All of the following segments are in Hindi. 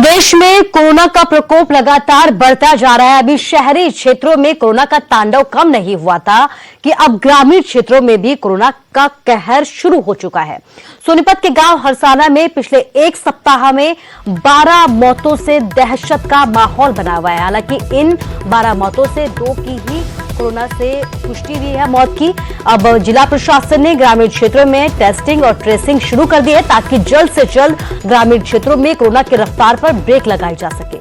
प्रदेश में कोरोना का प्रकोप लगातार बढ़ता जा रहा है। अभी शहरी क्षेत्रों में कोरोना का तांडव कम नहीं हुआ था कि अब ग्रामीण क्षेत्रों में भी कोरोना का कहर शुरू हो चुका है। सोनीपत के गांव हरसाना में पिछले एक सप्ताह में 12 मौतों से दहशत का माहौल बना हुआ है। हालांकि इन 12 मौतों से 2 की ही कोरोना से पुष्टि हुई है मौत की। अब जिला प्रशासन ने ग्रामीण क्षेत्रों में टेस्टिंग और ट्रेसिंग शुरू कर दी है ताकि जल्द से जल्द ग्रामीण क्षेत्रों में कोरोना की रफ्तार पर ब्रेक लगाई जा सके।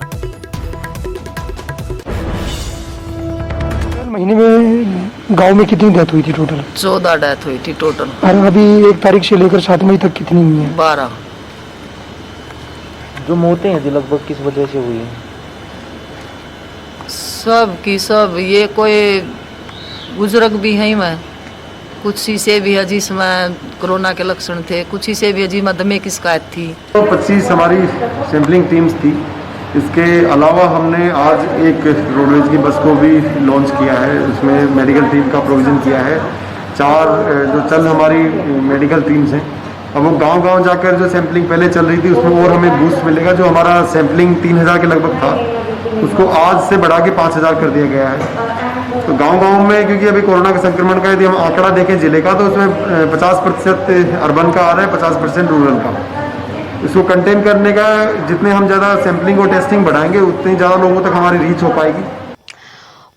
महीने में गांव में कितनी डेथ हुई थी टोटल? 14 डेथ हुई थी टोटल। और अभी 1 तारीख से लेकर 7 मई तक कितनी हुई है? 12। जो मौतें हैं जो लगभग किस वजह से हुई है? सब की सब, ये कोई बुजुर्ग भी हैं मैं, कुछ शीशे भी है जिसमें कोरोना के लक्षण थे, कुछ शीशे भी है जिसमें दमे की शिकायत थी। तो 25 हमारी सैंपलिंग टीम्स थी। इसके अलावा हमने आज एक रोडवेज की बस को भी लॉन्च किया है, उसमें मेडिकल टीम का प्रोविज़न किया है। 4 जो चल हमारी मेडिकल टीम्स हैं, अब वो गांव-गांव जाकर जो सैंपलिंग पहले चल रही थी उसमें और हमें बूस्ट मिलेगा। जो हमारा सैंपलिंग 3000 के लगभग था उसको आज से बढ़ा के 5000 कर दिया गया है। तो गांव-गांव में, क्योंकि अभी कोरोना के संक्रमण का यदि हम आंकड़ा देखें जिले का, तो उसमें 50% अर्बन का आ रहा है, 50% रूरल का। इसको कंटेन करने का जितने हम ज़्यादा सैंपलिंग और टेस्टिंग बढ़ाएंगे उतनी ज़्यादा लोगों तक हमारी रीच हो पाएगी।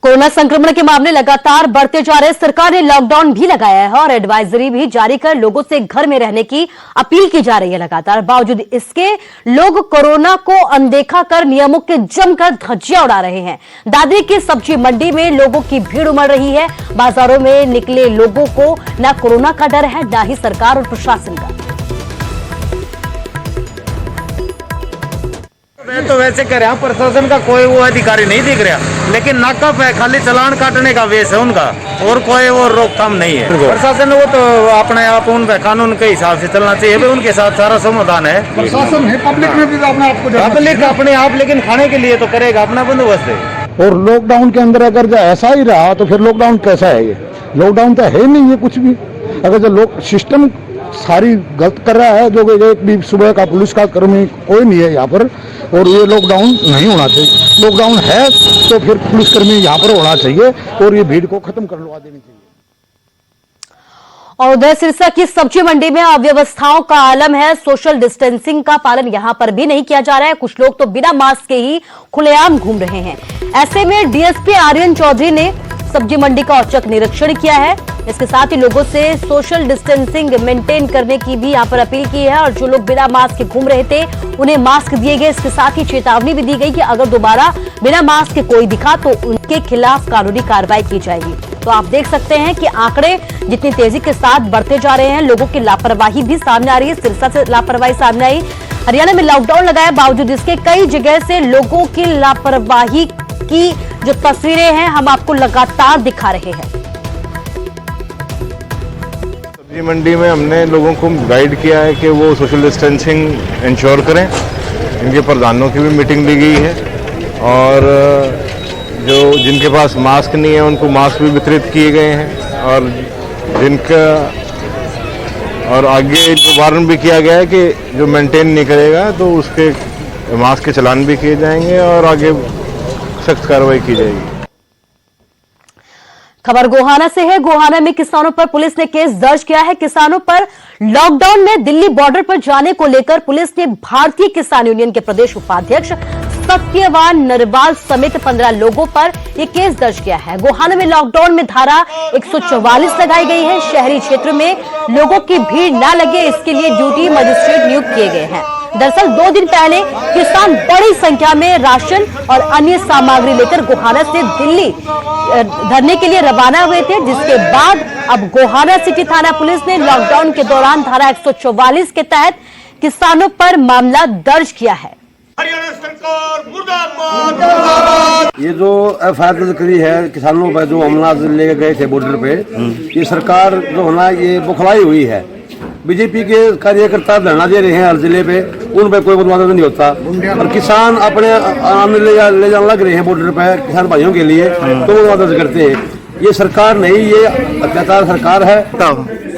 कोरोना संक्रमण के मामले लगातार बढ़ते जा रहे हैं। सरकार ने लॉकडाउन भी लगाया है और एडवाइजरी भी जारी कर लोगों से घर में रहने की अपील की जा रही है। लगातार बावजूद इसके लोग कोरोना को अनदेखा कर नियमों के जमकर धज्जियां उड़ा रहे हैं। दादरी की सब्जी मंडी में लोगों की भीड़ उमड़ रही है। बाजारों में निकले लोगों को न कोरोना का डर है, न ही सरकार और प्रशासन का। मैं तो वैसे कह रहा हूँ, प्रशासन का कोई वो अधिकारी नहीं दिख रहा, लेकिन नाका पे खाली चालान काटने का वेश है उनका, और कोई वो रोकथाम नहीं है। प्रशासन वो तो अपने आप उन कानून के हिसाब से चलना चाहिए, उनके साथ सारा समाधान है। प्रशासन है, पब्लिक में भी अपने आप को पब्लिक अपने आप, लेकिन खाने के लिए तो करेगा अपना बंदोबस्त है। और लॉकडाउन के अंदर अगर ऐसा ही रहा तो फिर लॉकडाउन कैसा है? ये लॉकडाउन तो है नहीं है कुछ भी। अगर जो लोग सिस्टम सारी गलत कर रहा है, जो एक भी सुबह का पुलिस का कर्मी कोई नहीं है यहाँ पर, और ये लॉकडाउन नहीं होना चाहिए। लॉकडाउन है तो फिर पुलिसकर्मी यहाँ पर होना चाहिए और ये भीड़ को खत्म करवा देनी चाहिए। और उधर सिरसा की सब्जी मंडी में अव्यवस्थाओं का आलम है। सोशल डिस्टेंसिंग का पालन यहां पर भी नहीं किया जा रहा है। कुछ लोग तो बिना मास्क के ही खुलेआम घूम रहे हैं। ऐसे में डीएसपी आर्यन चौधरी ने सब्जी मंडी का औचक निरीक्षण किया है। इसके साथ ही लोगों से सोशल डिस्टेंसिंग मेंटेन करने की भी यहां पर अपील की है और जो लोग बिना मास्क के घूम रहे थे उन्हें मास्क दिए गए। इसके साथ ही चेतावनी भी दी गई कि अगर दोबारा बिना मास्क के कोई दिखा तो उनके खिलाफ कानूनी कार्रवाई की जाएगी। तो आप देख सकते हैं कि आंकड़े जितनी तेजी के साथ बढ़ते जा रहे हैं, लोगों की लापरवाही भी सामने आ रही है। सिरसा से लापरवाही सामने आई। हरियाणा में लॉकडाउन लगाया, बावजूद इसके कई जगह से लोगों की लापरवाही की जो तस्वीरें हैं हम आपको लगातार दिखा रहे हैं। सब्जी मंडी में हमने लोगों को गाइड किया है कि वो सोशल डिस्टेंसिंग इंश्योर करें। इनके प्रधानों की भी मीटिंग ली गई है और जो जिनके पास मास्क नहीं है उनको मास्क भी वितरित किए गए हैं, और जिनका और आगे जो वारंट भी किया गया है कि जो मेंटेन नहीं करेगा तो उसके मास्क के चालान भी किए जाएंगे और आगे सख्त कार्रवाई की जाएगी। खबर गोहाना से है। गोहाना में किसानों पर पुलिस ने केस दर्ज किया है। किसानों पर लॉकडाउन में दिल्ली बॉर्डर पर जाने को लेकर पुलिस ने भारतीय किसान यूनियन के प्रदेश उपाध्यक्ष सत्यवान नरवाल समेत 15 लोगों पर यह केस दर्ज किया है। गोहाना में लॉकडाउन में धारा 144 लगाई गई है। शहरी क्षेत्र में लोगों की भीड़ न लगे इसके लिए ड्यूटी मजिस्ट्रेट नियुक्त किए गए हैं। दरअसल 2 दिन पहले किसान बड़ी संख्या में राशन और अन्य सामग्री लेकर गोहाना से दिल्ली धरने के लिए रवाना हुए थे, जिसके बाद अब गोहाना सिटी थाना पुलिस ने लॉकडाउन के दौरान धारा 144 के तहत किसानों पर मामला दर्ज किया है। हरियाणा सरकार मुर्दाबाद। ये जो एफआईआर दर्ज करी है किसानों पर जो हमला लेके गए थे बॉर्डर पे, ये सरकार जो है ना ये बुखलाई हुई है। बीजेपी के कार्यकर्ता धरना दे रहे हैं हर जिले पे, उन पे कोई बदमाश नहीं होता, और किसान अपने आराम ले जाने लग रहे हैं बॉर्डर पे किसान भाइयों के लिए, तो वो दर्ज करते हैं। ये सरकार नहीं, ये अत्याचार सरकार है।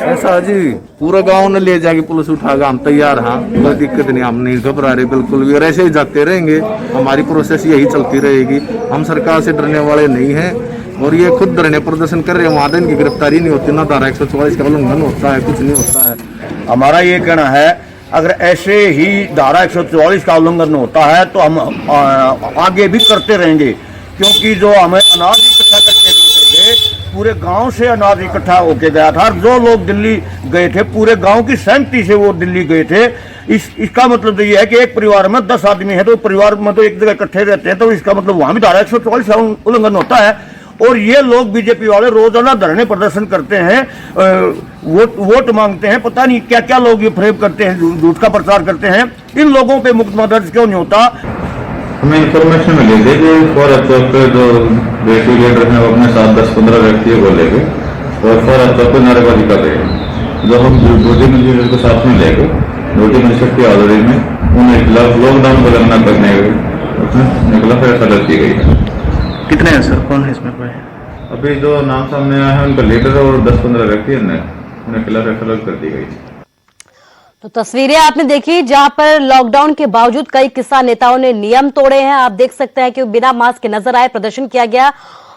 ऐसा जी पूरा गांव ने ले जाके पुलिस उठाएगा, हम तैयार हैं, कोई दिक्कत नहीं, हम नहीं घबरा रहे बिल्कुल भी, और ऐसे ही जाते रहेंगे, हमारी प्रोसेस यही चलती रहेगी। हम सरकार से डरने वाले नहीं हैं, और ये खुद धरने प्रदर्शन कर रहे हैं, वहाँ इनकी गिरफ्तारी नहीं होती, ना धारा 144 का उल्लंघन होता है, कुछ नहीं होता है। हमारा ये कहना है अगर ऐसे ही धारा 144 का उल्लंघन होता है तो हम आगे भी करते रहेंगे, क्योंकि जो हमें अनाज इकट्ठा करके देते थे, पूरे गांव से अनाज इकट्ठा होके गया था। जो लोग दिल्ली गए थे, पूरे गांव की सहमति से वो दिल्ली गए थे। इसका मतलब तो ये है कि एक परिवार में 10 आदमी है, तो परिवार में तो एक जगह इकट्ठे रहते हैं, तो इसका मतलब वहां भी धारा 144 का उल्लंघन होता है। और ये लोग बीजेपी वाले रोजाना धरने प्रदर्शन करते हैं, वोट मांगते हैं, पता नहीं क्या क्या लोग ये फ्रेब करते हैं, झूठ का प्रचार करते हैं। इन लोगों पे मुकदमा दर्ज क्यों नहीं होता? हमें इन्फॉर्मेशन मिली थी कि फॉरेस्ट चौक पे जो बेटी लीडर हैं वो अपने साथ 10-15 व्यक्तियों को लेके और फॉरेस्ट चौक पे नारेबाजी कर रहे हैं। जो हम ड्यूटी मजिस्ट्रेट को साथ में लेके ड्यूटी मजिस्ट्रेट की हाजिरी में उन्हें खिलाफ लॉकडाउन को लगना करने निकला फैसला दी गई है। कितने हैं सर, कौन है इसमें? अभी जो नाम सामने आया है उनका लीडर और 10-15 व्यक्ति उन्हें खिलाफ एफआईआर कर दी गई। तो तस्वीरें आपने देखी जहां पर लॉकडाउन के बावजूद कई किसान नेताओं ने नियम तोड़े हैं। आप देख सकते हैं कि बिना मास्क के नजर आए, प्रदर्शन किया गया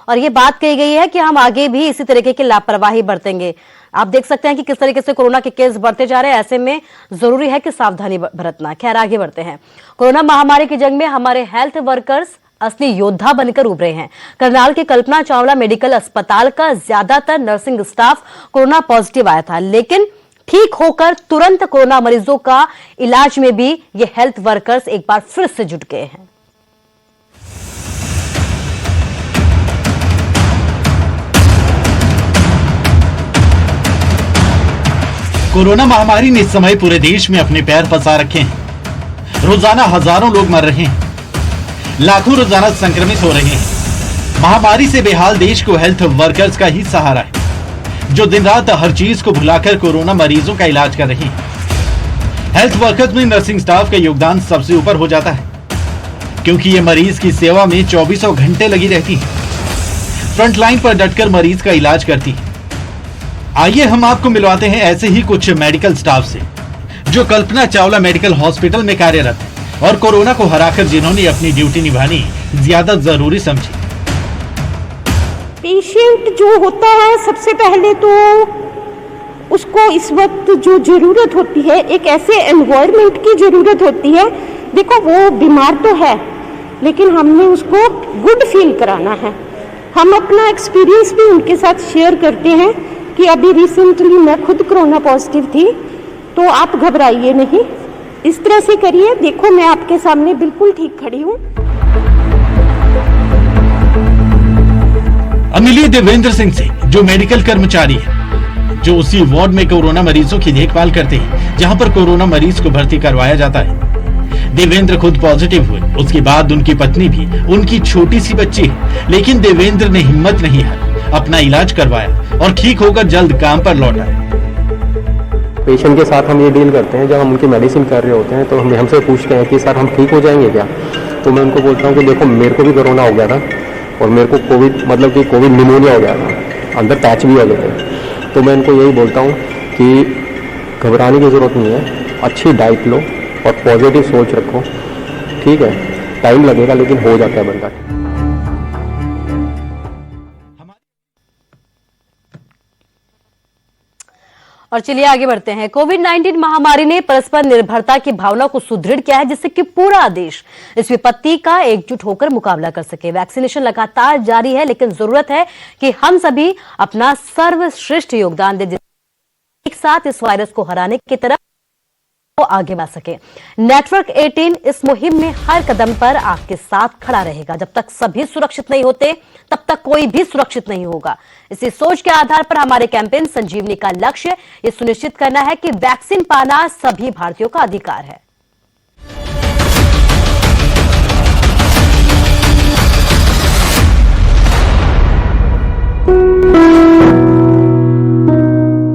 और ये बात कही गई है कि हम आगे भी इसी तरीके की लापरवाही बरतेंगे। आप देख सकते हैं कि किस तरीके से कोरोना के केस बढ़ते जा रहे हैं। ऐसे में जरूरी है कि सावधानी बरतना। खैर आगे बढ़ते हैं। कोरोना महामारी की जंग में हमारे हेल्थ वर्कर्स असली योद्धा बनकर उभरे हैं। करनाल के कल्पना चावला मेडिकल अस्पताल का ज्यादातर नर्सिंग स्टाफ कोरोना पॉजिटिव आया था, लेकिन ठीक होकर तुरंत कोरोना मरीजों का इलाज में भी ये हेल्थ वर्कर्स एक बार फिर से जुट गए हैं। कोरोना महामारी ने इस समय पूरे देश में अपने पैर पसा रखे हैं। रोजाना हजारों लोग मर रहे हैं, लाखों रोजाना संक्रमित हो रहे हैं। महामारी से बेहाल देश को हेल्थ वर्कर्स का ही सहारा है, जो दिन रात हर चीज को भुलाकर कोरोना मरीजों का इलाज कर रहे हैं। हेल्थ वर्कर्स में नर्सिंग स्टाफ का योगदान सबसे ऊपर हो जाता है, क्योंकि ये मरीज की सेवा में 24 घंटे लगी रहती है, फ्रंटलाइन पर डटकर मरीज का इलाज करती है। आइए हम आपको मिलवाते हैं ऐसे ही कुछ मेडिकल स्टाफ से, जो कल्पना चावला मेडिकल हॉस्पिटल में कार्यरत है और कोरोना को हराकर जिन्होंने अपनी ड्यूटी निभानी ज्यादा जरूरी समझी। पेशेंट जो होता है, सबसे पहले तो उसको इस वक्त जो जरूरत होती है, एक ऐसे एनवायरनमेंट की जरूरत होती है। देखो वो बीमार तो है, लेकिन हमने उसको गुड फील कराना है। हम अपना एक्सपीरियंस भी उनके साथ शेयर करते हैं कि अभी रिसेंटली मैं खुद कोरोना पॉजिटिव थी, तो आप घबराइए नहीं, इस तरह से करिए। देखो मैं आपके सामने बिल्कुल ठीक खड़ी हूँ। अमिलिए देवेंद्र सिंह से, जो मेडिकल कर्मचारी है, जो उसी वार्ड में कोरोना मरीजों की देखभाल करते हैं जहां पर कोरोना मरीज को भर्ती करवाया जाता है। देवेंद्र खुद पॉजिटिव हुए, उसके बाद उनकी पत्नी भी, उनकी छोटी सी बच्ची है, लेकिन देवेंद्र ने हिम्मत नहीं हारी, अपना इलाज करवाया और ठीक होकर जल्द काम पर लौटा। पेशेंट के साथ हम ये डील करते हैं, जब हम उनकी मेडिसिन कर रहे होते हैं तो हमसे पूछते हैं कि सर हम ठीक हो जाएंगे क्या? तो मैं उनको बोलता हूँ कि देखो मेरे को भी कोरोना हो गया था और मेरे को कोविड निमोनिया हो गया था, अंदर पैच भी हो गए थे। तो मैं उनको यही बोलता हूँ कि घबराने की ज़रूरत नहीं है, अच्छी डाइट लो और पॉजिटिव सोच रखो, ठीक है? टाइम लगेगा लेकिन हो जाता है बंदा। और चलिए आगे बढ़ते हैं। कोविड-19 महामारी ने परस्पर निर्भरता की भावना को सुदृढ़ किया है, जिससे कि पूरा देश इस विपत्ति का एकजुट होकर मुकाबला कर सके। वैक्सीनेशन लगातार जारी है, लेकिन जरूरत है कि हम सभी अपना सर्वश्रेष्ठ योगदान दें, एक साथ इस वायरस को हराने की तरफ आगे बढ़ सके। नेटवर्क 18 इस मुहिम में हर कदम पर आपके साथ खड़ा रहेगा। जब तक सभी सुरक्षित नहीं होते, तब तक कोई भी सुरक्षित नहीं होगा। इसी सोच के आधार पर हमारे कैंपेन संजीवनी का लक्ष्य ये सुनिश्चित करना है कि वैक्सीन पाना सभी भारतीयों का अधिकार है।